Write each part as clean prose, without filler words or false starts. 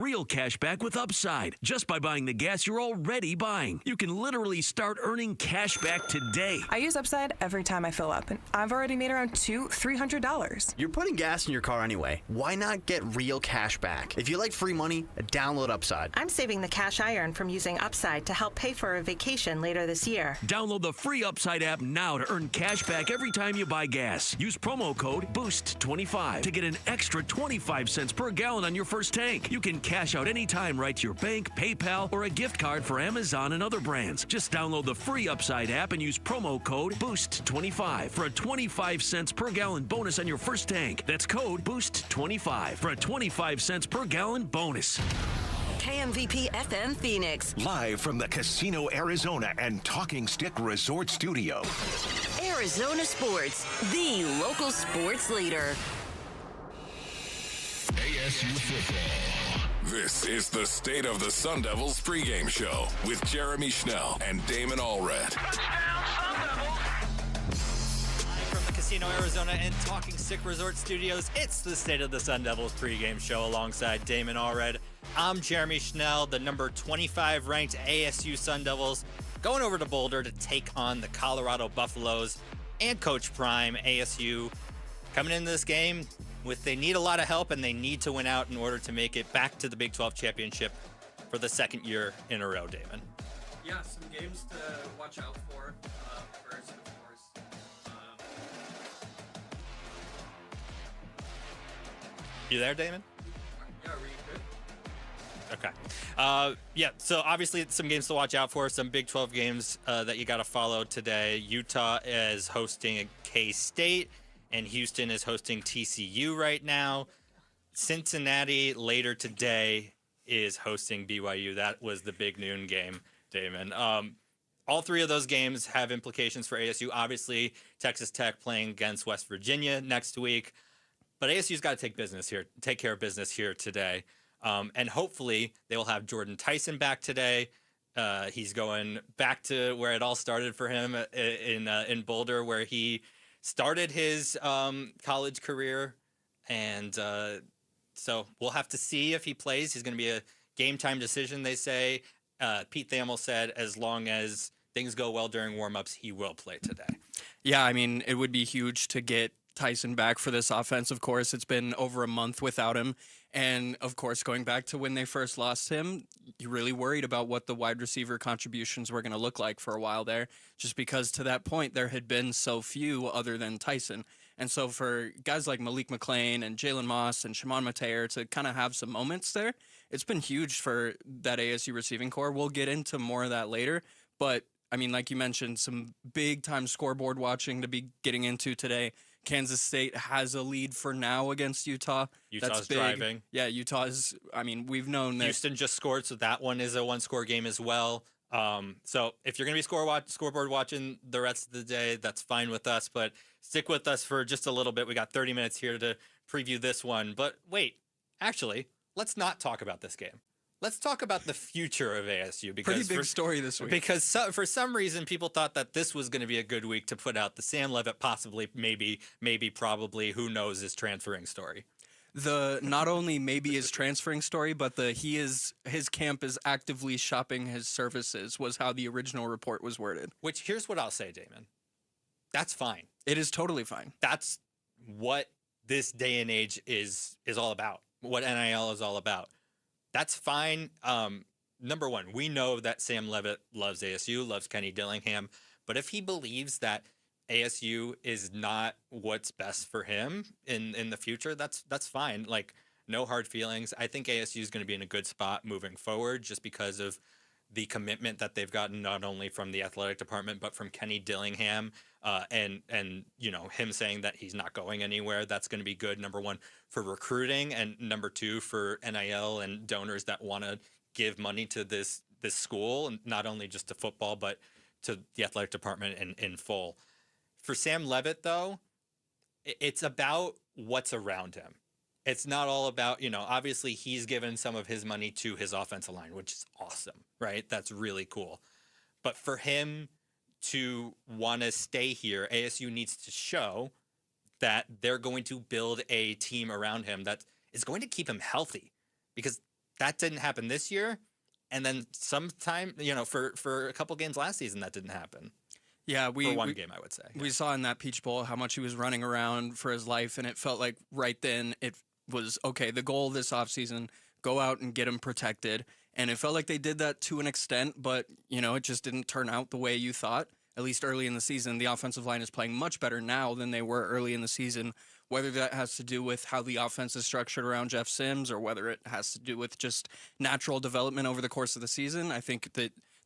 Real cash back with upside just by buying the gas you're already buying. You can literally start earning cash back today. I use Upside every time I fill up, and I've already made around $200-$300. You're putting gas in your car anyway. Why not get real cash back? If you like free money, download Upside. I'm saving the cash I earn from using Upside to help pay for a vacation later this year. Download the free Upside app now to earn cash back every time you buy gas. Use promo code BOOST25 to get an extra 25 cents per gallon on your first tank. You can cash out anytime right to your bank, PayPal, or a gift card for Amazon and other brands. Just download the free Upside app and use promo code BOOST25 for a 25 cents per gallon bonus on your first tank. That's code BOOST25 for a 25 cents per gallon bonus. KMVP FM Phoenix. Live from the Casino Arizona and Talking Stick Resort Studio. Arizona Sports, the local sports leader. ASU football. This is the State of the Sun Devils pregame show with Jeremy Schnell and Damon Allred. Touchdown, Sun Devils! Live from the Casino Arizona and Talking Stick Resort Studios, it's the State of the Sun Devils pregame show alongside Damon Allred. I'm Jeremy Schnell, the number 25 ranked ASU Sun Devils, going over to Boulder to take on the Colorado Buffaloes and Coach Prime. ASU coming into this game they need a lot of help and they need to win out in order to make it back to the Big 12 championship for the second year in a row, Damon. Yeah, some games to watch out for. First, of course. You there, Damon? Yeah, are we good? Okay. So obviously some games to watch out for, some Big 12 games that you got to follow today. Utah is hosting K-State, and Houston is hosting TCU right now. Cincinnati later today is hosting BYU. That was the big noon game, Damon. All three of those games have implications for ASU. Obviously, Texas Tech playing against West Virginia next week. But ASU's got to take care of business here today. And hopefully they will have Jordan Tyson back today. He's going back to where it all started for him in Boulder, where he started his college career. And so we'll have to see if he plays. He's going to be a game time decision, they say. Pete Thamel said as long as things go well during warmups, he will play today. Yeah, I mean, it would be huge to get Tyson back for this offense. Of course, it's been over a month without him. And, of course, going back to when they first lost him, you really worried about what the wide receiver contributions were going to look like for a while there, just because to that point there had been so few other than Tyson. And so for guys like Malik McClain and Jalen Moss and Shimon Mateer to kind of have some moments there, it's been huge for that ASU receiving core. We'll get into more of that later. But, I mean, like you mentioned, some big-time scoreboard watching to be getting into today. Kansas State has a lead for now against Utah. Utah's driving. Yeah, Utah's, I mean, we've known that. Houston just scored, so that one is a one-score game as well. So if you're going to be scoreboard watching the rest of the day, that's fine with us. But stick with us for just a little bit. We got 30 minutes here to preview this one. But wait, actually, let's not talk about this game. Let's talk about the future of ASU. Because pretty big story this week. Because for some reason, people thought that this was going to be a good week to put out the Sam Levitt possibly, maybe, probably, who knows, his transferring story. Not only maybe his transferring story, but his camp is actively shopping his services was how the original report was worded. Which, here's what I'll say, Damon. That's fine. It is totally fine. That's what this day and age is all about, what NIL is all about. That's fine. Number one, we know that Sam Levitt loves ASU, loves Kenny Dillingham. But if he believes that ASU is not what's best for him in the future, that's fine. Like, no hard feelings. I think ASU is going to be in a good spot moving forward just because of the commitment that they've gotten not only from the athletic department but from Kenny Dillingham and you know, him saying that he's not going anywhere. That's going to be good, number one, for recruiting, and number two, for NIL and donors that want to give money to this school, and not only just to football but to the athletic department in full. For Sam Levitt, though, it's about what's around him. It's not all about, you know, obviously he's given some of his money to his offensive line, which is awesome, right? That's really cool. But for him to want to stay here, ASU needs to show that they're going to build a team around him that is going to keep him healthy, because that didn't happen this year. And then sometime, for a couple games last season, that didn't happen. Yeah, for one game, I would say. We saw in that Peach Bowl how much he was running around for his life, and it felt like right then it was, okay, the goal this offseason, go out and get him protected. And it felt like they did that to an extent, but, it just didn't turn out the way you thought, at least early in the season. The offensive line is playing much better now than they were early in the season, whether that has to do with how the offense is structured around Jeff Sims or whether it has to do with just natural development over the course of the season. I think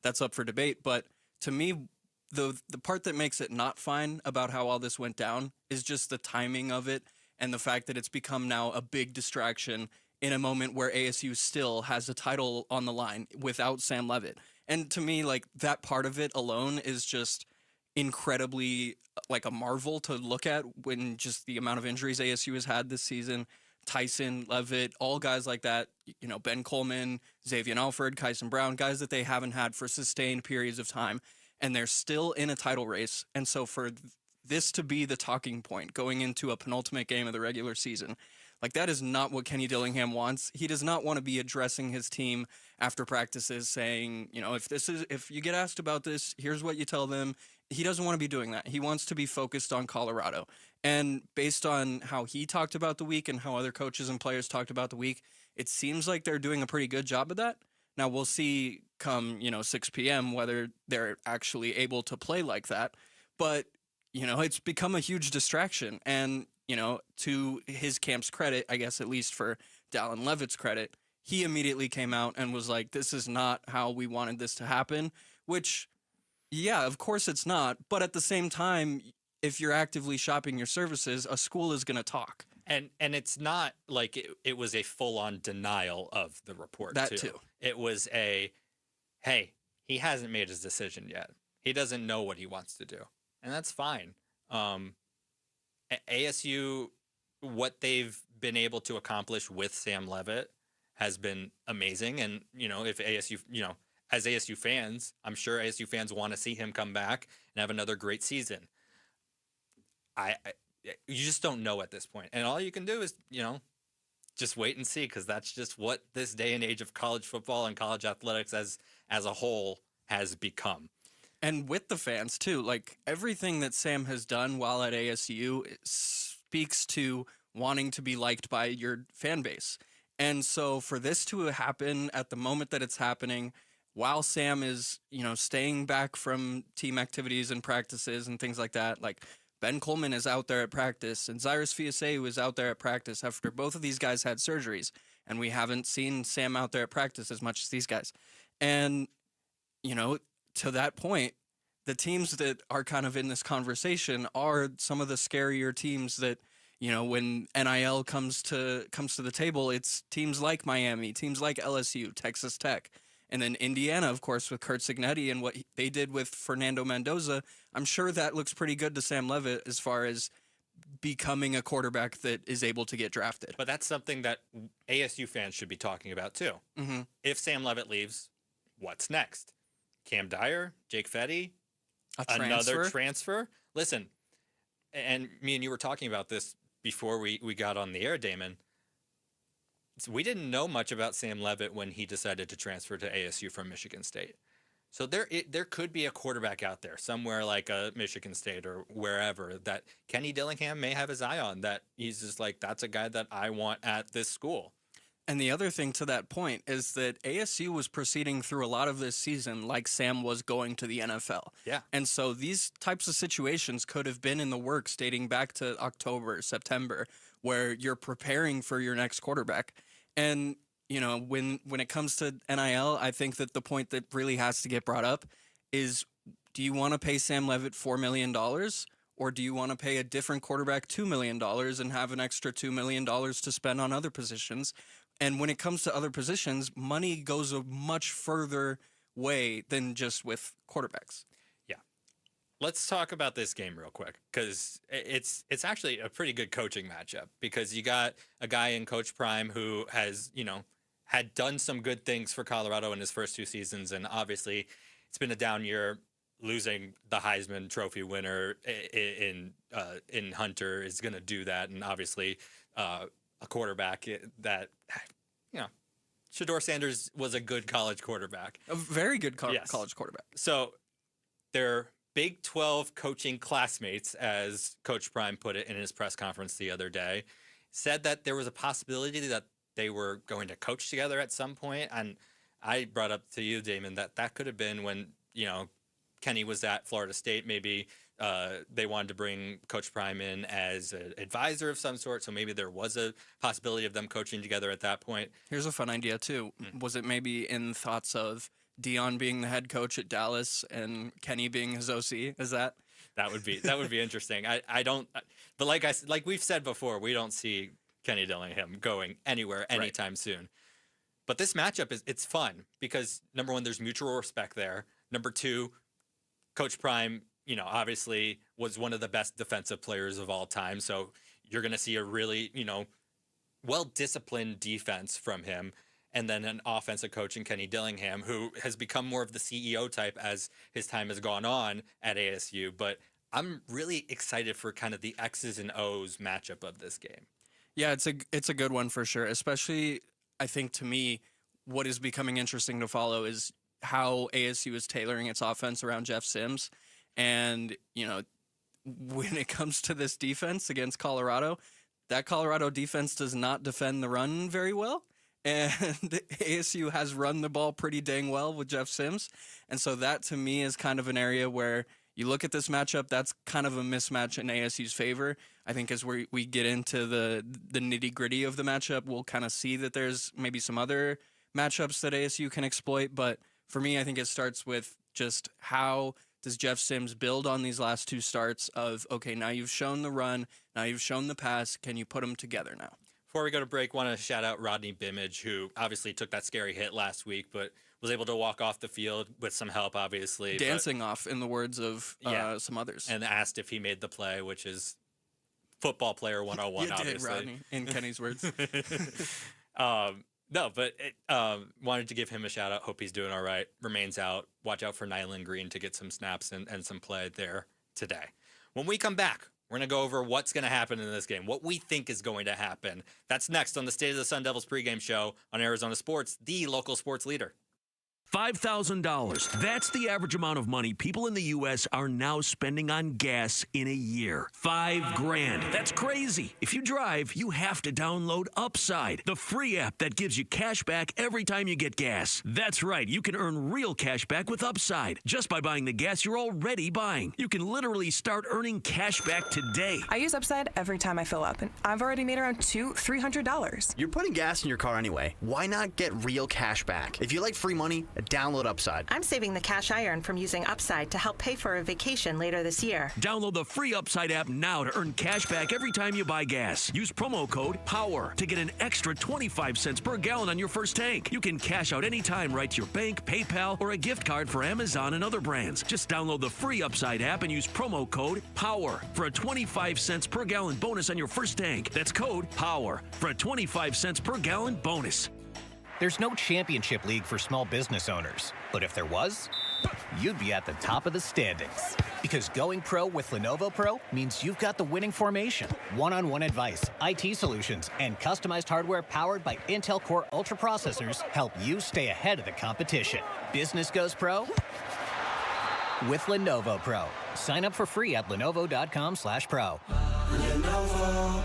that's up for debate. But to me, the part that makes it not fine about how all this went down is just the timing of it and the fact that it's become now a big distraction in a moment where ASU still has a title on the line without Sam Leavitt. And to me, like, that part of it alone is just incredibly like a marvel to look at, when just the amount of injuries ASU has had this season. Tyson, Leavitt, all guys like that, Ben Coleman, Xavier Alfred, Kyson Brown, guys that they haven't had for sustained periods of time, and they're still in a title race. And so for this to be the talking point going into a penultimate game of the regular season, like, that is not what Kenny Dillingham wants. He does not want to be addressing his team after practices saying, if you get asked about this, here's what you tell them. He doesn't want to be doing that. He wants to be focused on Colorado. And based on how he talked about the week and how other coaches and players talked about the week, it seems like they're doing a pretty good job of that. Now, we'll see come, 6 p.m. whether they're actually able to play like that. But, it's become a huge distraction. And, to his camp's credit, I guess at least for Dallin Leavitt's credit, he immediately came out and was like, this is not how we wanted this to happen, which, yeah, of course it's not. But at the same time, if you're actively shopping your services, a school is going to talk. And it's not like it was a full-on denial of the report, That too. It was hey, he hasn't made his decision yet. He doesn't know what he wants to do. And that's fine. ASU, what they've been able to accomplish with Sam Leavitt has been amazing. And, if ASU, as ASU fans, I'm sure ASU fans want to see him come back and have another great season. You just don't know at this point. And all you can do is, just wait and see, because that's just what this day and age of college football and college athletics as a whole has become. And with the fans, too, like, everything that Sam has done while at ASU speaks to wanting to be liked by your fan base. And so for this to happen at the moment that it's happening, while Sam is, staying back from team activities and practices and things like that, like, Ben Coleman is out there at practice, and Cyrus Fiaseu is out there at practice after both of these guys had surgeries. And we haven't seen Sam out there at practice as much as these guys. And, to that point, the teams that are kind of in this conversation are some of the scarier teams that, when NIL comes to the table, it's teams like Miami, teams like LSU, Texas Tech, and then Indiana, of course, with Kurt Signetti and what they did with Fernando Mendoza. I'm sure that looks pretty good to Sam Leavitt as far as becoming a quarterback that is able to get drafted. But that's something that ASU fans should be talking about, too. Mm-hmm. If Sam Leavitt leaves, what's next? Cam Dyer, Jake Fetty, another transfer. Listen, and me and you were talking about this before we got on the air, Damon. We didn't know much about Sam Leavitt when he decided to transfer to ASU from Michigan State. So there could be a quarterback out there somewhere like a Michigan State or wherever that Kenny Dillingham may have his eye on, that he's just like, that's a guy that I want at this school. And the other thing to that point is that ASU was proceeding through a lot of this season like Sam was going to the NFL. Yeah. And so these types of situations could have been in the works dating back to October, September, where you're preparing for your next quarterback. And, when it comes to NIL, I think that the point that really has to get brought up is, do you want to pay Sam Leavitt $4 million? Or do you want to pay a different quarterback $2 million and have an extra $2 million to spend on other positions? And when it comes to other positions, money goes a much further way than just with quarterbacks. Yeah. Let's talk about this game real quick, because it's actually a pretty good coaching matchup, because you got a guy in Coach Prime who has, had done some good things for Colorado in his first two seasons. And obviously it's been a down year. Losing the Heisman Trophy winner in Hunter is going to do that. And obviously a quarterback that, Shedeur Sanders was a good college quarterback. A very good Yes. college quarterback. So their Big 12 coaching classmates, as Coach Prime put it in his press conference the other day, said that there was a possibility that they were going to coach together at some point. And I brought up to you, Damon, that could have been when, Kenny was at Florida State. Maybe they wanted to bring Coach Prime in as an advisor of some sort. So maybe there was a possibility of them coaching together at that point. Here's a fun idea, too. Was it maybe in thoughts of Dion being the head coach at Dallas and Kenny being his OC? Is that? That would be interesting. I don't, but like we've said before, we don't see Kenny Dillingham going anywhere anytime soon. But this matchup it's fun because number one, there's mutual respect there. Number two, Coach Prime, obviously was one of the best defensive players of all time. So you're going to see a really, well-disciplined defense from him. And then an offensive coach in Kenny Dillingham, who has become more of the CEO type as his time has gone on at ASU. But I'm really excited for kind of the X's and O's matchup of this game. Yeah, it's a good one for sure. Especially, I think, to me, what is becoming interesting to follow is how ASU is tailoring its offense around Jeff Sims. And, when it comes to this defense against Colorado, that Colorado defense does not defend the run very well. And ASU has run the ball pretty dang well with Jeff Sims. And so that, to me, is kind of an area where you look at this matchup, that's kind of a mismatch in ASU's favor. I think as we get into the nitty-gritty of the matchup, we'll kind of see that there's maybe some other matchups that ASU can exploit. But for me, I think it starts with just how does Jeff Sims build on these last two starts of, okay, now you've shown the run, now you've shown the pass, can you put them together now? Before we go to break, want to shout out Rodney Bimage, who obviously took that scary hit last week, but was able to walk off the field with some help, obviously. Dancing off, in the words of some others. And asked if he made the play, which is football player 101, you obviously. did, Rodney, in Kenny's words. No, but wanted to give him a shout out. Hope he's doing all right. Remains out. Watch out for Nyland Green to get some snaps and some play there today. When we come back, we're going to go over what's going to happen in this game, what we think is going to happen. That's next on the State of the Sun Devils pregame show on Arizona Sports, the local sports leader. $5,000. That's the average amount of money people in the U.S. are now spending on gas in a year. $5,000. That's crazy. If you drive, you have to download Upside, the free app that gives you cash back every time you get gas. That's right. You can earn real cash back with Upside just by buying the gas you're already buying. You can literally start earning cash back today. I use Upside every time I fill up, and I've already made around $200-$300. You're putting gas in your car anyway. Why not get real cash back? If you like free money, download Upside. I'm saving the cash I earn from using Upside to help pay for a vacation later this year. Download the free Upside app now to earn cash back every time you buy gas. Use promo code POWER to get an extra 25 cents per gallon on your first tank. You can cash out anytime right to your bank, PayPal, or a gift card for Amazon and other brands. Just download the free Upside app and use promo code POWER for a 25 cents per gallon bonus on your first tank. That's code POWER for a 25 cents per gallon bonus. There's no championship league for small business owners, but if there was, you'd be at the top of the standings. Because going pro with Lenovo Pro means you've got the winning formation, one-on-one advice, IT solutions, and customized hardware powered by Intel Core Ultra processors help you stay ahead of the competition. Business goes pro with Lenovo Pro. Sign up for free at lenovo.com/pro. Lenovo.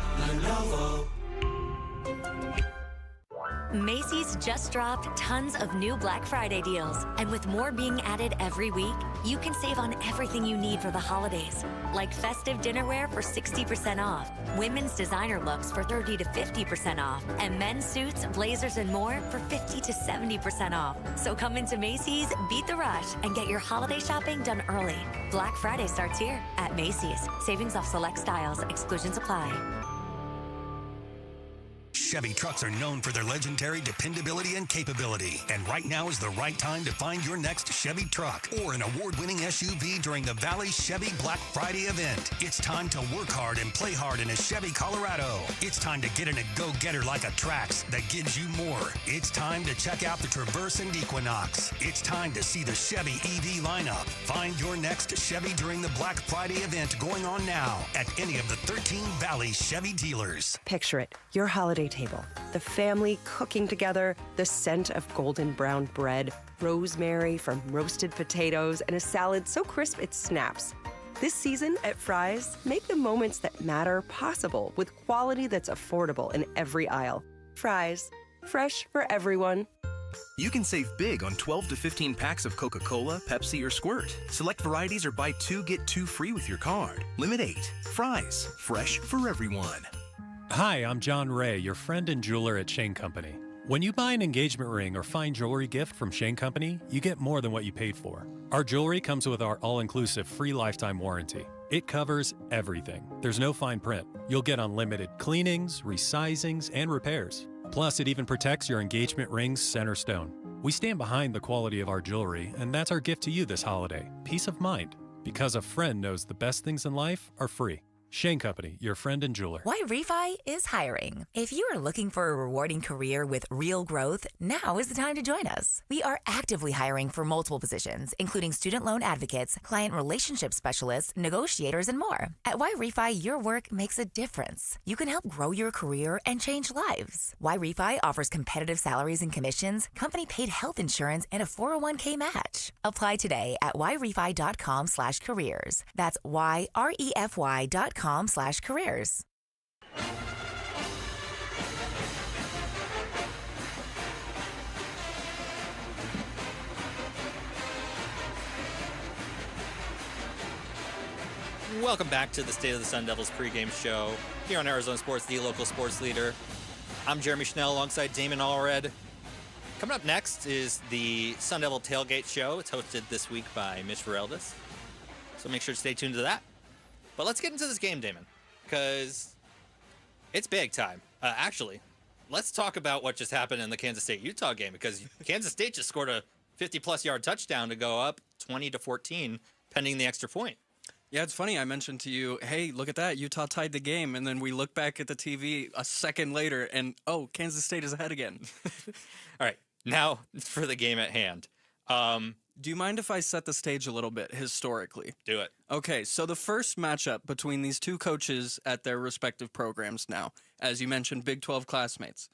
Macy's just dropped tons of new Black Friday deals. And with more being added every week, you can save on everything you need for the holidays. Like festive dinnerware for 60% off, women's designer looks for 30 to 50% off, and men's suits, blazers, and more for 50 to 70% off. So come into Macy's, beat the rush, and get your holiday shopping done early. Black Friday starts here at Macy's. Savings off select styles. Exclusions apply. Chevy trucks are known for their legendary dependability and capability. And right now is the right time to find your next Chevy truck or an award-winning SUV during the Valley Chevy Black Friday event. It's time to work hard and play hard in a Chevy Colorado. It's time to get in a go-getter like a Trax that gives you more. It's time to check out the Traverse and Equinox. It's time to see the Chevy EV lineup. Find your next Chevy during the Black Friday event going on now at any of the 13 Valley Chevy dealers. Picture it. Your holiday table. The family cooking together, the scent of golden brown bread, rosemary from roasted potatoes, and a salad so crisp it snaps. This season at Fry's, make the moments that matter possible with quality that's affordable in every aisle. Fry's, fresh for everyone. You can save big on 12 to 15 packs of Coca-Cola, Pepsi, or Squirt. Select varieties or buy 2, get 2 free with your card. Limit 8. Fry's, fresh for everyone. Hi, I'm John Ray, your friend and jeweler at Shane Company. When you buy an engagement ring or fine jewelry gift from Shane Company, you get more than what you paid for. Our jewelry comes with our all-inclusive free lifetime warranty. It covers everything. There's no fine print. You'll get unlimited cleanings, resizings, and repairs. Plus, it even protects your engagement ring's center stone. We stand behind the quality of our jewelry, and that's our gift to you this holiday. Peace of mind. Because a friend knows the best things in life are free. Shane Company, your friend and jeweler. Why Refi is hiring. If you are looking for a rewarding career with real growth, now is the time to join us. We are actively hiring for multiple positions, including student loan advocates, client relationship specialists, negotiators, and more. At Why Refi, your work makes a difference. You can help grow your career and change lives. Why Refi offers competitive salaries and commissions, company-paid health insurance, and a 401k match. Apply today at whyrefi.com/careers. That's YREFY.com/careers. Welcome back to the State of the Sun Devils pregame show here on Arizona Sports, the local sports leader. I'm Jeremy Schnell alongside Damon Allred. Coming up next is the Sun Devil Tailgate Show. It's hosted this week by Mitch Vareldis, so make sure to stay tuned to that. But let's get into this game, Damon, because it's big time. Actually, let's talk about what just happened in the Kansas State-Utah game, because Kansas State just scored a 50-plus yard touchdown to go up 20-14, pending the extra point. Yeah, it's funny. I mentioned to you, hey, look at that. Utah tied the game. And then we look back at the TV a second later, and, oh, Kansas State is ahead again. All right, now for the game at hand. Do you mind if I set the stage a little bit historically? Do it. Okay, so the first matchup between these two coaches at their respective programs now, as you mentioned, Big 12 classmates.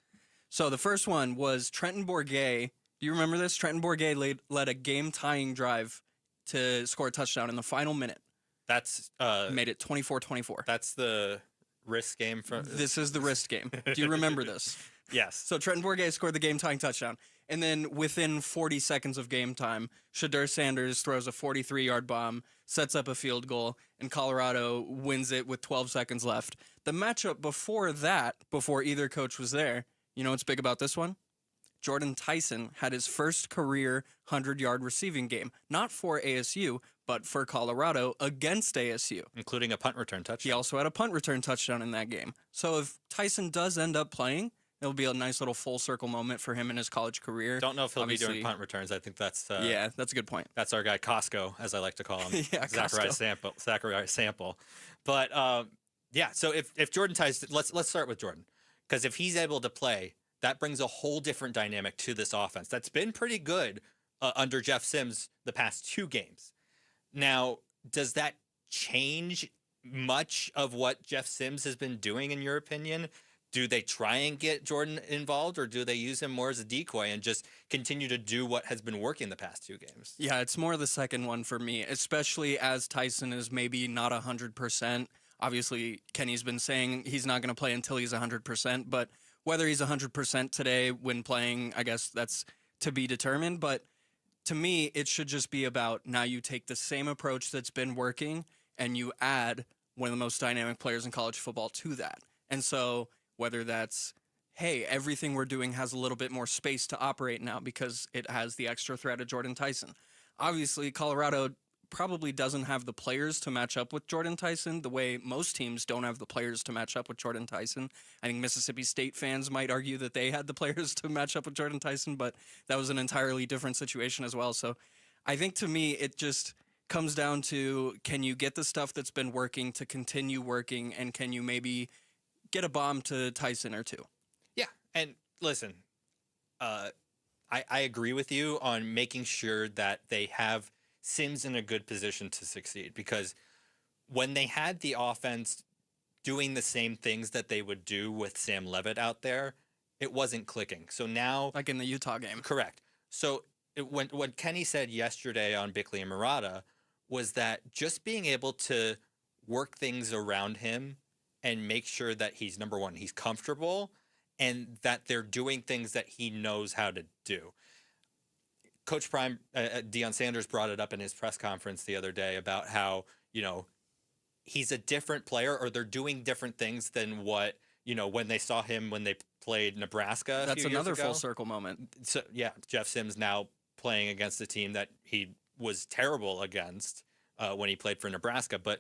So the first one was Trenton Bourguet. Do you remember this? Trenton Bourguet led a game-tying drive to score a touchdown in the final minute. That's made it 24-24. That's the wrist game. This is the wrist game. Do you remember this? Yes. So Trenton Bourguet scored the game-tying touchdown. And then within 40 seconds of game time, Shadur Sanders throws a 43-yard bomb, sets up a field goal, and Colorado wins it with 12 seconds left. The matchup before that, before either coach was there, you know what's big about this one? Jordan Tyson had his first career 100-yard receiving game, not for ASU, but for Colorado against ASU. Including a punt return touchdown. He also had a punt return touchdown in that game. So if Tyson does end up playing, it'll be a nice little full circle moment for him in his college career. Don't know if he'll be doing punt returns. I think that's yeah, that's a good point. That's our guy Costco, as I like to call him. Yeah, Zachariah Sample. But yeah, so if Jordan Tyson, let's start with Jordan, because if he's able to play, that brings a whole different dynamic to this offense. That's been pretty good under Jeff Sims the past 2 games. Now, does that change much of what Jeff Sims has been doing, in your opinion? Do they try and get Jordan involved, or do they use him more as a decoy and just continue to do what has been working the past 2 games? Yeah, it's more the second one for me, especially as Tyson is maybe not 100%. Obviously, Kenny's been saying he's not going to play until he's 100%, but whether he's 100% today when playing, I guess that's to be determined. But to me, it should just be about now you take the same approach that's been working and you add one of the most dynamic players in college football to that. And so whether that's, hey, everything we're doing has a little bit more space to operate now because it has the extra threat of Jordan Tyson. Obviously, Colorado probably doesn't have the players to match up with Jordan Tyson the way most teams don't have the players to match up with Jordan Tyson. I think Mississippi State fans might argue that they had the players to match up with Jordan Tyson, but that was an entirely different situation as well. So I think to me, it just comes down to, can you get the stuff that's been working to continue working, and can you maybe get a bomb to Tyson or 2? Yeah, and listen, I agree with you on making sure that they have Sims in a good position to succeed, because when they had the offense doing the same things that they would do with Sam Levitt out there, it wasn't clicking. So now, like in the Utah game, correct. So what Kenny said yesterday on Bickley and Murata was that just being able to work things around him and make sure that he's, number one, he's comfortable, and that they're doing things that he knows how to do. Coach Prime, Deion Sanders brought it up in his press conference the other day about how, he's a different player, or they're doing different things than what, when they saw him when they played Nebraska. That's another full circle moment. So yeah, Jeff Sims now playing against a team that he was terrible against when he played for Nebraska, but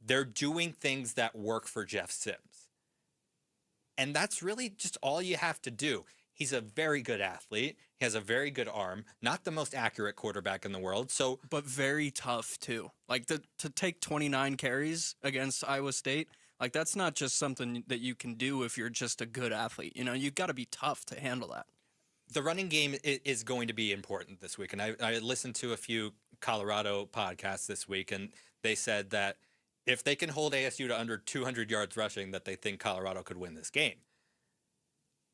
they're doing things that work for Jeff Sims. And that's really just all you have to do. He's a very good athlete. He has a very good arm. Not the most accurate quarterback in the world. But very tough too. Like to take 29 carries against Iowa State, like that's not just something that you can do if you're just a good athlete. You've got to be tough to handle that. The running game is going to be important this week. And I listened to a few Colorado podcasts this week, and they said that if they can hold ASU to under 200 yards rushing, that they think Colorado could win this game.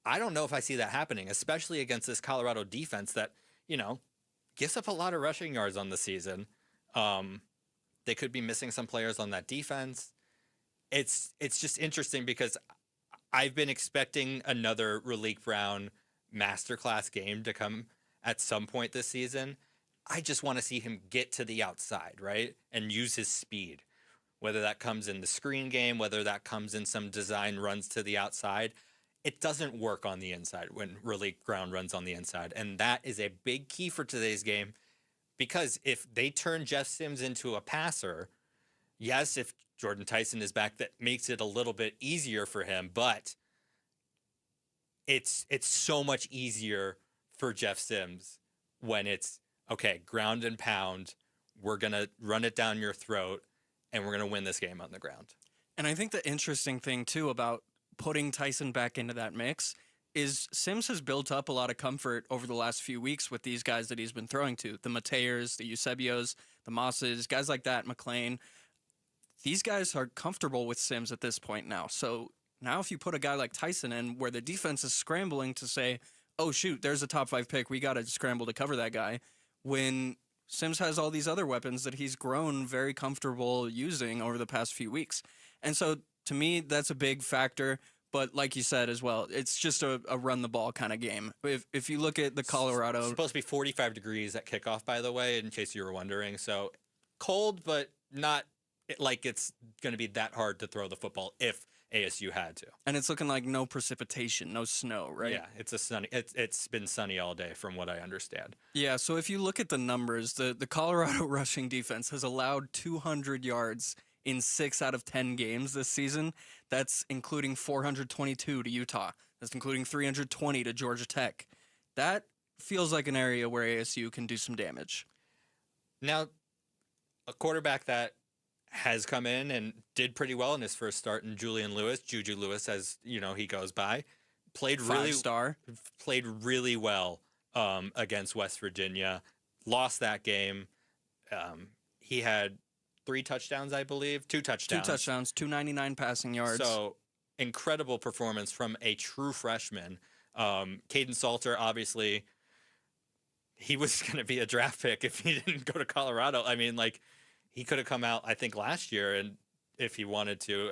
I don't know if I see that happening, especially against this Colorado defense that, gives up a lot of rushing yards on the season. They could be missing some players on that defense. It's just interesting because I've been expecting another Raleek Brown masterclass game to come at some point this season. I just want to see him get to the outside, right? And use his speed, whether that comes in the screen game, whether that comes in some design runs to the outside. It doesn't work on the inside when Raleek Brown runs on the inside. And that is a big key for today's game, because if they turn Jeff Sims into a passer, yes, if Jordan Tyson is back, that makes it a little bit easier for him, but it's so much easier for Jeff Sims when it's, okay, ground and pound, we're going to run it down your throat, and we're going to win this game on the ground. And I think the interesting thing, too, about putting Tyson back into that mix is Sims has built up a lot of comfort over the last few weeks with these guys that he's been throwing to. The Mateirs, the Eusebios, the Mosses, guys like that, McLean. These guys are comfortable with Sims at this point now. So now if you put a guy like Tyson in where the defense is scrambling to say, oh, shoot, there's a top 5 pick, we got to scramble to cover that guy, when Sims has all these other weapons that he's grown very comfortable using over the past few weeks. And so to me, that's a big factor. But like you said as well, it's just a run the ball kind of game. If you look at the Colorado... It's supposed to be 45 degrees at kickoff, by the way, in case you were wondering. So cold, but not like it's going to be that hard to throw the football if ASU had to. And it's looking like no precipitation, no snow, right? Yeah, it's been sunny all day from what I understand. Yeah, so if you look at the numbers, the Colorado rushing defense has allowed 200 yards in 6 out of 10 games this season. That's including 422 to Utah. That's including 320 to Georgia Tech. That feels like an area where ASU can do some damage. Now, a quarterback that has come in and did pretty well in his first start in Julian Lewis, Juju Lewis, as he goes by, played really well against West Virginia. Lost that game. He had 3 touchdowns, I believe. 2 touchdowns. 2 touchdowns, 299 passing yards. So incredible performance from a true freshman. Caden Salter, obviously, he was going to be a draft pick if he didn't go to Colorado. I mean, he could have come out, I think, last year and if he wanted to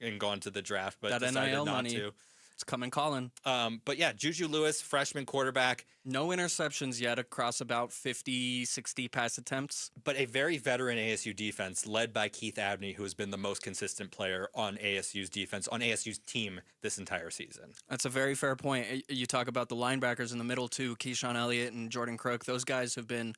and gone to the draft, but that decided NIL not money, to. It's coming calling. But yeah, Juju Lewis, freshman quarterback. No interceptions yet across about 50, 60 pass attempts. But a very veteran ASU defense led by Keith Abney, who has been the most consistent player on ASU's defense, on ASU's team this entire season. That's a very fair point. You talk about the linebackers in the middle too, Keyshawn Elliott and Jordan Crook. Those guys have been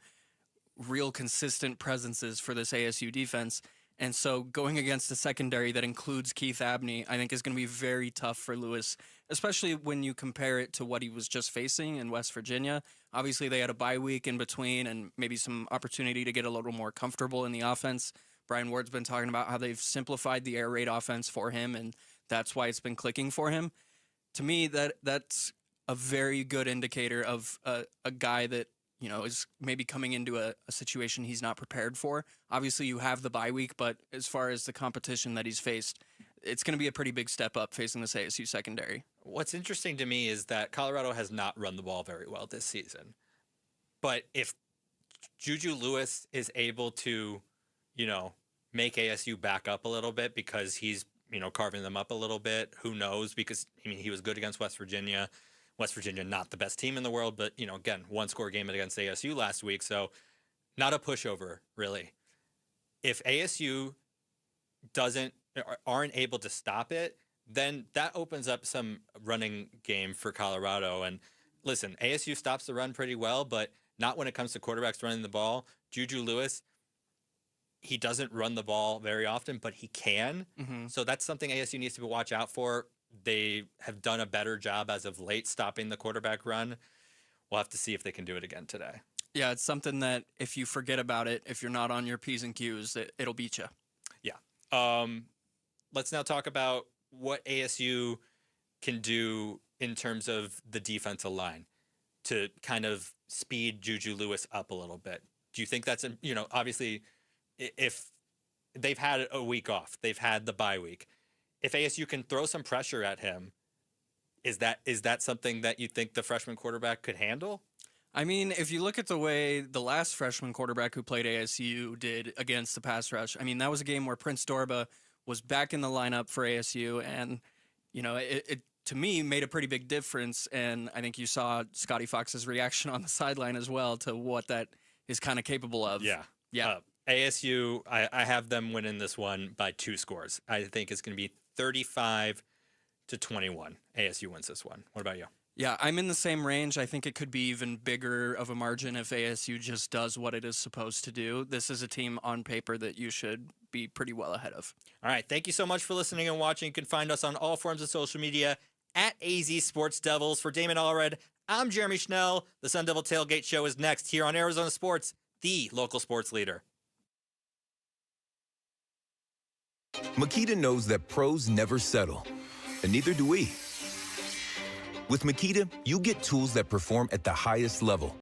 real consistent presences for this ASU defense. And so going against a secondary that includes Keith Abney, I think is going to be very tough for Lewis, especially when you compare it to what he was just facing in West Virginia. Obviously, they had a bye week in between and maybe some opportunity to get a little more comfortable in the offense. Brian Ward's been talking about how they've simplified the air raid offense for him, and that's why it's been clicking for him. To me, that's a very good indicator of a guy that is maybe coming into a situation he's not prepared for. Obviously, you have the bye week, but as far as the competition that he's faced, it's going to be a pretty big step up facing this ASU secondary. What's interesting to me is that Colorado has not run the ball very well this season. But if Juju Lewis is able to, make ASU back up a little bit because he's, carving them up a little bit, who knows? Because, he was good against West Virginia. West Virginia, not the best team in the world, but, again, one-score game against ASU last week. So not a pushover, really. If ASU aren't able to stop it, then that opens up some running game for Colorado. And listen, ASU stops the run pretty well, but not when it comes to quarterbacks running the ball. Juju Lewis, he doesn't run the ball very often, but he can. Mm-hmm. So that's something ASU needs to watch out for. They have done a better job as of late stopping the quarterback run. We'll have to see if they can do it again today. Yeah, it's something that if you forget about it, if you're not on your P's and Q's, it'll beat you. Yeah. Let's now talk about what ASU can do in terms of the defensive line to kind of speed Juju Lewis up a little bit. Do you think that's, obviously, if they've had a week off, they've had the bye week, if ASU can throw some pressure at him, is that something that you think the freshman quarterback could handle? I mean, if you look at the way the last freshman quarterback who played ASU did against the pass rush, I mean, that was a game where Prince Dorba was back in the lineup for ASU, and, it to me made a pretty big difference, and I think you saw Scotty Fox's reaction on the sideline as well to what that is kind of capable of. Yeah. ASU, I have them winning this one by 2 scores. I think it's going to be 35-21. ASU wins this one. What about you? Yeah, I'm in the same range. I think it could be even bigger of a margin if ASU just does what it is supposed to do. This is a team on paper that you should be pretty well ahead of. All right. Thank you so much for listening and watching. You can find us on all forms of social media at AZ Sports Devils. For Damon Allred, I'm Jeremy Schnell. The Sun Devil Tailgate Show is next here on Arizona Sports, the local sports leader. Makita knows that pros never settle, and neither do we. With Makita, you get tools that perform at the highest level